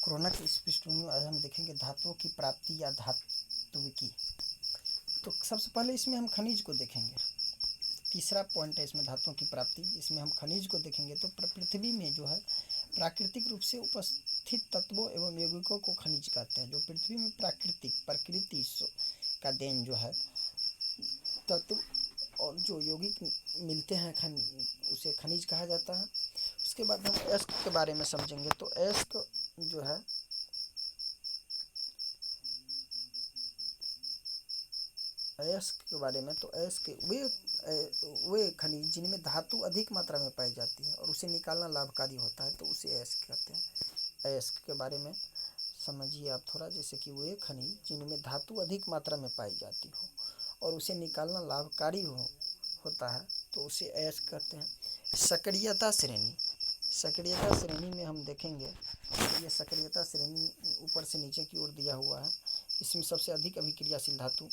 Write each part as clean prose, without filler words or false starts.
Corona की इस पृष्ठभूमि में आज हम देखेंगे धातुओं की प्राप्ति या धात्विकी। तो सबसे पहले इसमें हम खनिज को देखेंगे। तीसरा पॉइंट है इसमें धातुओं की प्राप्ति, इसमें हम खनिज को देखेंगे। तो पृथ्वी में जो है प्राकृतिक रूप से उपस्थित तत्वों एवं यौगिकों को खनिज कहते हैं। जो पृथ्वी में प्रकृति का देन जो है तत्व और जो यौगिक मिलते हैं उसे खनिज कहा जाता है। उसके बाद हम अयस्क के बारे में समझेंगे। तो अयस्क जो है अयस्क के बारे में, तो अयस्क वे खनिज जिनमें धातु अधिक मात्रा में पाई जाती है और उसे निकालना लाभकारी होता है, तो उसे अयस्क कहते हैं। अयस्क के बारे में समझिए आप थोड़ा, जैसे कि वे खनिज जिनमें धातु अधिक मात्रा में पाई जाती हो और उसे निकालना लाभकारी होता है, तो उसे अयस्क कहते हैं। सक्रियता श्रेणी में हम देखेंगे, ये सक्रियता श्रेणी ऊपर से नीचे की ओर दिया हुआ है। इसमें सबसे अधिक अभिक्रियाशील धातु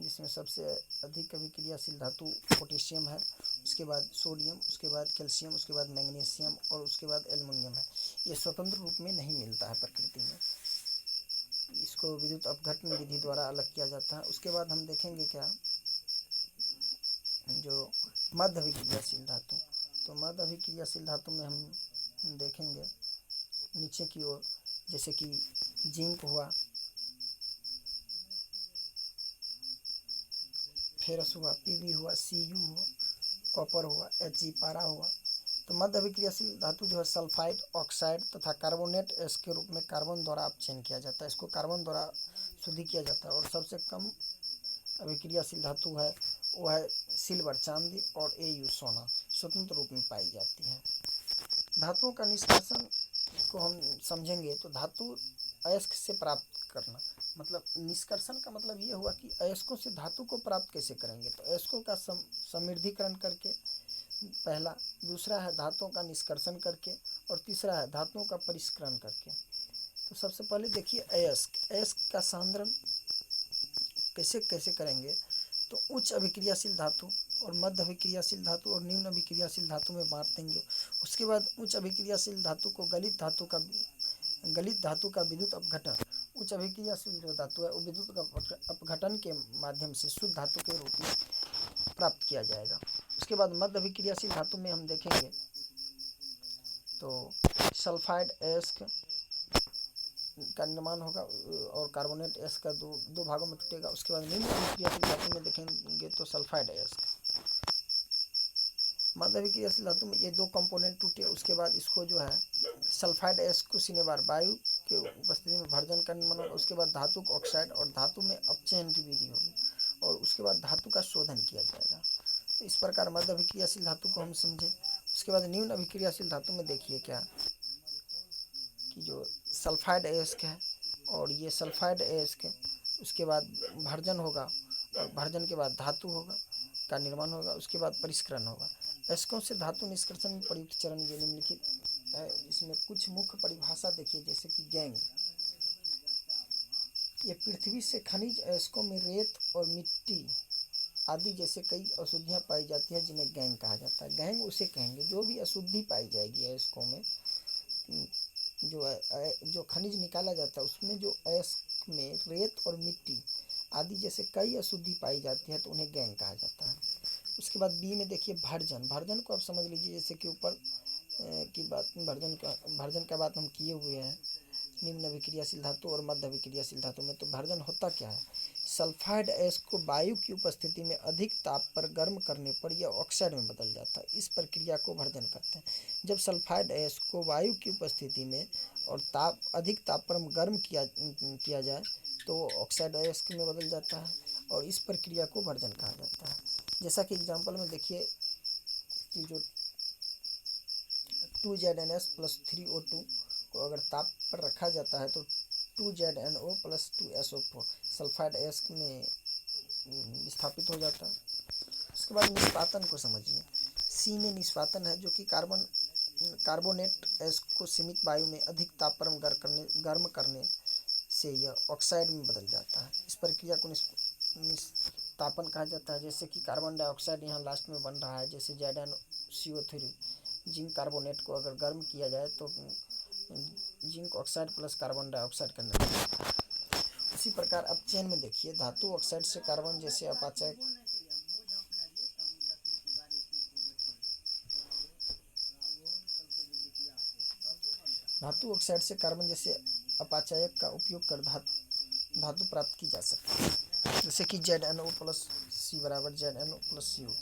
जिसमें सबसे अधिक अभिक्रियाशील धातु पोटेशियम है, उसके बाद सोडियम, उसके बाद कैल्शियम, उसके बाद मैग्नीशियम और उसके बाद एल्युमिनियम है। ये स्वतंत्र रूप में नहीं मिलता है प्रकृति में, इसको विद्युत अपघटन विधि द्वारा अलग किया जाता है। उसके बाद हम देखेंगे क्या, जो मध्य अभिक्रियाशील धातु। तो मध्य अभिक्रियाशील धातु में हम देखेंगे नीचे की ओर, जैसे कि जिंक हुआ, फेरस हुआ, पीबी हुआ, सीयू हुआ, कॉपर हुआ, Hg पारा हुआ। तो मध्य अभिक्रियाशील धातु जो है सल्फाइड, ऑक्साइड तथा कार्बोनेट एस के रूप में कार्बन द्वारा अपचयन किया जाता है। इसको कार्बन द्वारा शुद्धि किया जाता है। और सबसे कम अभिक्रियाशील धातु है वो है सिल्वर, चांदी और Au सोना, स्वतंत्र रूप में पाई जाती है। धातुओं का निष्कर्षण को हम समझेंगे। तो धातु अयस्क से प्राप्त करना, मतलब निष्कर्षण का मतलब ये हुआ कि अयस्कों से धातु को प्राप्त कैसे करेंगे। तो अयस्कों का समृद्धिकरण करके पहला, दूसरा है धातुओं का निष्कर्षण करके, और तीसरा है धातुओं का परिष्करण करके। तो सबसे पहले देखिए अयस्क का सांद्रण कैसे करेंगे। तो उच्च अभिक्रियाशील धातु और मध्य अभिक्रियाशील धातु और निम्न अभिक्रियाशील धातु में बांट देंगे। उसके बाद उच्च अभिक्रियाशील धातु को गलित धातु का विद्युत अपघटन, उच्च अभिक्रियाशील जो धातु है वो विद्युत अपघटन के माध्यम से शुद्ध धातु के रूप में प्राप्त किया जाएगा। उसके बाद मध्य अभिक्रियाशील धातु में हम देखेंगे तो सल्फाइड अयस्क का निर्माण होगा और कार्बोनेट अयस्क का दो भागों में टूटेगा। उसके बाद निम्न अभिक्रियाशील धातु में देखेंगे तो सल्फाइड अयस्क। मध्य अभिक्रियाशील धातु में ये दो कंपोनेंट टूटे, उसके बाद इसको जो है सल्फाइड अयस्क को सीने बार वायु के उपस्थिति में भर्जन का निर्माण होगा। उसके बाद धातु को ऑक्साइड और धातु में अपचयन की विधि होगी और उसके बाद धातु का शोधन किया जाएगा। तो इस प्रकार मध्य अभिक्रियाशील धातु को हम समझे। उसके बाद निम्न अभिक्रियाशील धातु में देखिए क्या कि जो सल्फाइड अयस्क है और ये सल्फाइड अयस्क, उसके बाद भर्जन होगा और भर्जन के बाद धातु होगा का निर्माण होगा। उसके बाद परिष्करण होगा। अयस्कों से धातु निष्कर्षण में प्रयुक्त चरण ये निम्नलिखित है। इसमें कुछ मुख्य परिभाषा देखिए, जैसे कि गैंग, ये पृथ्वी से खनिज अयस्कों में रेत और मिट्टी आदि जैसे कई अशुद्धियाँ पाई जाती है जिन्हें गैंग कहा जाता है। गैंग उसे कहेंगे जो भी अशुद्धि पाई जाएगी अयस्कों में, जो खनिज निकाला जाता है उसमें जो अयस्क में रेत और मिट्टी आदि जैसे कई अशुद्धि पाई जाती है तो उन्हें गैंग कहा जाता है। उसके बाद बी में देखिए भर्जन को आप समझ लीजिए, जैसे कि ऊपर की बात भर्जन का बात हम किए हुए हैं निम्न अभिक्रियाशील धातु और मध्य अभिक्रियाशील धातु में। तो भर्जन होता क्या है, सल्फाइड अयस्क को वायु की उपस्थिति में अधिक ताप पर गर्म करने पर यह ऑक्साइड में बदल जाता है। इस प्रक्रिया को भर्जन कहते हैं। जब सल्फाइड अयस्क को वायु की उपस्थिति में और अधिक ताप पर गर्म किया जाए तो ऑक्साइड अयस्क में बदल जाता है और इस प्रक्रिया को भर्जन कहा जाता है। जैसा कि एग्जाम्पल में देखिए कि जो 2ZnS + 3O2 को अगर ताप पर रखा जाता है तो 2ZnO + 2SO4 सल्फाइड अयस्क में विस्थापित हो जाता है। उसके बाद निष्पातन को समझिए। सी में निष्पातन है, जो कि कार्बोनेट अयस्क को सीमित वायु में अधिक ताप पर गर्म करने से यह ऑक्साइड में बदल जाता है। इस प्रक्रिया को तापन कहा जाता है। जैसे कि कार्बन डाइऑक्साइड यहाँ लास्ट में बन रहा है, जैसे ZnCO3। जिंक कार्बोनेट को अगर गर्म किया जाए तो zinc oxide plus carbon dioxide का निर्माण होता है। इसी प्रकार अब चेन में देखिए, धातु ऑक्साइड से कार्बन जैसे अपाचय धातु ऑक्साइड से कार्बन जैसे अपाचयक का उपयोग कर धातु प्राप्त की जा सकती है। जैसे कि ZnO प्लस C बराबर ZnO प्लस CO।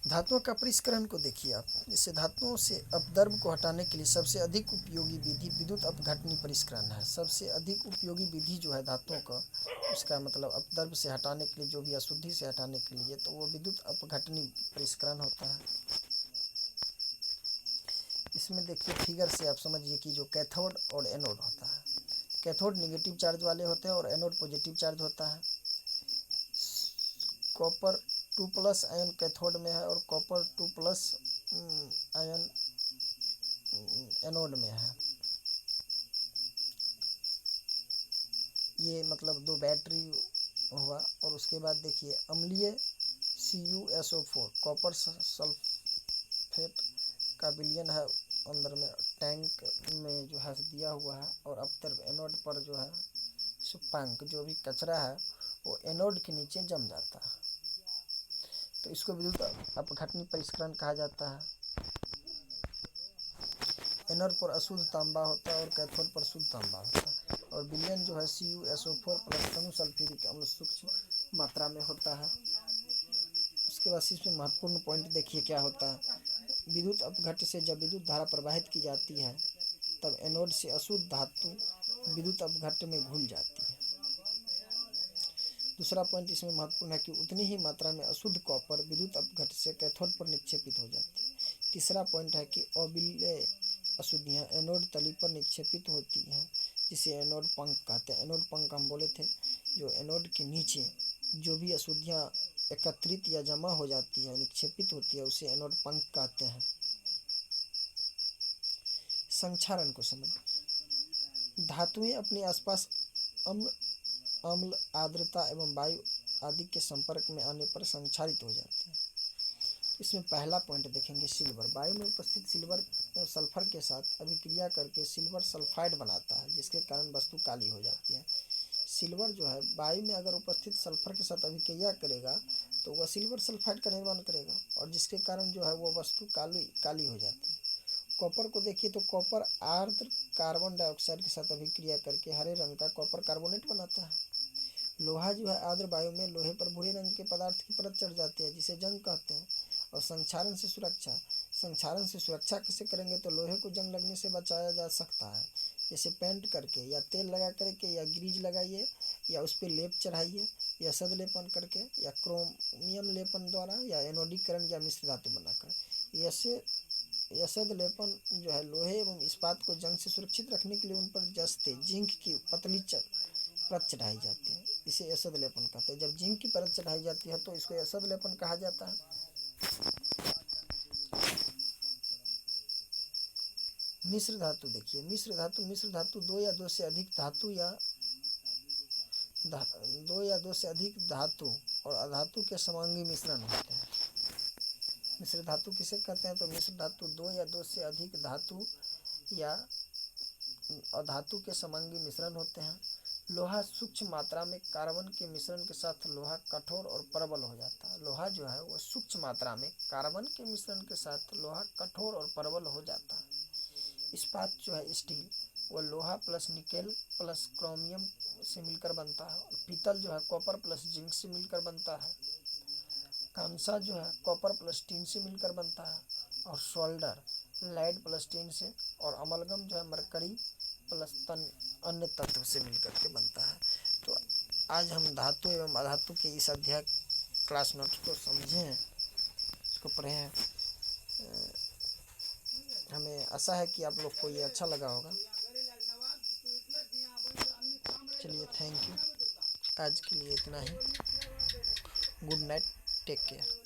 धातुओं का परिष्करण को देखिए आप। जैसे धातुओं से अपद्रव्य को हटाने के लिए सबसे अधिक उपयोगी विधि विद्युत अपघटनी परिष्करण है। सबसे अधिक उपयोगी विधि जो है धातुओं का, उसका मतलब अपद्रव्य से हटाने के लिए, जो भी अशुद्धि से हटाने के लिए, तो वो विद्युत अपघटनी परिष्करण होता है। इसमें देखिए फिगर से आप समझिए कि जो कैथोड और एनोड होता है, कैथोड निगेटिव चार्ज वाले होते हैं और एनोड पॉजिटिव चार्ज होता है। कॉपर 2+ आयन कैथोड में है और कॉपर 2+ आयन एनोड में है। ये मतलब दो बैटरी हुआ। और उसके बाद देखिए अम्लीय CuSO4 कॉपर सल्फेट का विलयन है अंदर में टैंक में जो है दिया हुआ है, और अपद्रव्य एनोड पर जो है सुपांक, जो भी कचरा है वो एनोड के नीचे जम जाता है, तो इसको विद्युत अपघटनी परिष्करण कहा जाता है। एनोड पर अशुद्ध तांबा होता है और कैथोड पर शुद्ध तांबा होता है, और विलयन जो है CuSO4 प्लस तनु सल्फ्यूरिक अम्ल सूक्ष्म मात्रा में होता है। उसके बाद इसमें महत्वपूर्ण पॉइंट देखिए क्या होता है। विद्युत अपघट्य से जब विद्युत धारा प्रवाहित की जाती है तब एनोड से अशुद्ध धातु विद्युत अपघट्य में घुल जाती है। दूसरा पॉइंट इसमें महत्वपूर्ण है कि उतनी ही मात्रा में अशुद्ध कॉपर विद्युत अपघट्य से कैथोड पर निक्षेपित हो जाती है। तीसरा पॉइंट है कि अविलेय अशुद्धियाँ एनोड तली पर निक्षेपित होती हैं, जिसे एनोड पंख कहते हैं। एनोड पंख हम बोले थे, जो एनोड के नीचे जो भी अशुद्धियाँ एकत्रित या जमा हो जाती है, निक्षेपित होती है, उसे एनोड पंख कहते हैं। संक्षारण को समझ। धातुएं अपने आसपास अम्ल, आर्द्रता एवं वायु आदि के संपर्क में आने पर संक्षारित हो जाती है। इसमें पहला पॉइंट देखेंगे सिल्वर। वायु में उपस्थित सिल्वर सल्फर के साथ अभिक्रिया करके सिल्वर सल्फाइड बनाता है, जिसके कारण वस्तु काली हो जाती है। सिल्वर जो है वायु में अगर उपस्थित सल्फर के साथ अभिक्रिया करेगा तो वह सिल्वर सल्फाइड का निर्माण करेगा, और जिसके कारण जो है वो वस्तु काली हो जाती है। कॉपर को देखिए तो कॉपर आर्द्र कार्बन डाइऑक्साइड के साथ अभिक्रिया करके हरे रंग का कॉपर कार्बोनेट बनाता है। लोहा जो है आर्द्र वायु में लोहे पर भूरे रंग के पदार्थ की परत चढ़ जाती है, जिसे जंग कहते हैं। और संक्षारण से सुरक्षा कैसे करेंगे, तो लोहे को जंग लगने से बचाया जा सकता है, जैसे पेंट करके या तेल लगा करके या ग्रीज लगाइए या उस पर लेप चढ़ाइए या सदलेपन करके या क्रोमियम लेपन द्वारा या एनोडीकरण या मिश्र धातु बनाकर। यशद लेपन जो है लोहे एवं इस्पात को जंग से सुरक्षित रखने के लिए उन पर जस्ते जिंक की पतली परत चढ़ाई जाती है, इसे यशद लेपन कहते हैं। जब जिंक की परत चढ़ाई जाती है तो इसको यशद लेपन कहा जाता है। मिश्र धातु देखिए, मिश्र धातु दो या दो से अधिक धातु और अधातु के समांगी मिश्रण होते हैं। मिश्र धातु किसे कहते हैं, तो मिश्र धातु दो या दो से अधिक धातु या अधातु के समांगी मिश्रण होते हैं। लोहा सूक्ष्म मात्रा में कार्बन के मिश्रण के साथ लोहा कठोर और प्रबल हो जाता है। लोहा जो है वो सूक्ष्म मात्रा में कार्बन के मिश्रण के साथ लोहा कठोर और प्रबल हो जाता है। इस्पात जो है स्टील, वो लोहा प्लस निकेल प्लस क्रोमियम से मिलकर बनता है। और पीतल जो है कॉपर प्लस जिंक से मिलकर बनता है। कांसा जो है कॉपर प्लस टीन से मिलकर बनता है। और सोल्डर लेड प्लस टीन से, और अमलगम जो है मरकरी प्लस अन्य तत्व से मिलकर के बनता है। तो आज हम धातु एवं अधातु के इस अध्याय क्लास नोट को समझें, इसको पढ़ें। हमें आशा है कि आप लोग को ये अच्छा लगा होगा। चलिए, थैंक यू। आज के लिए इतना ही। Good night, take care.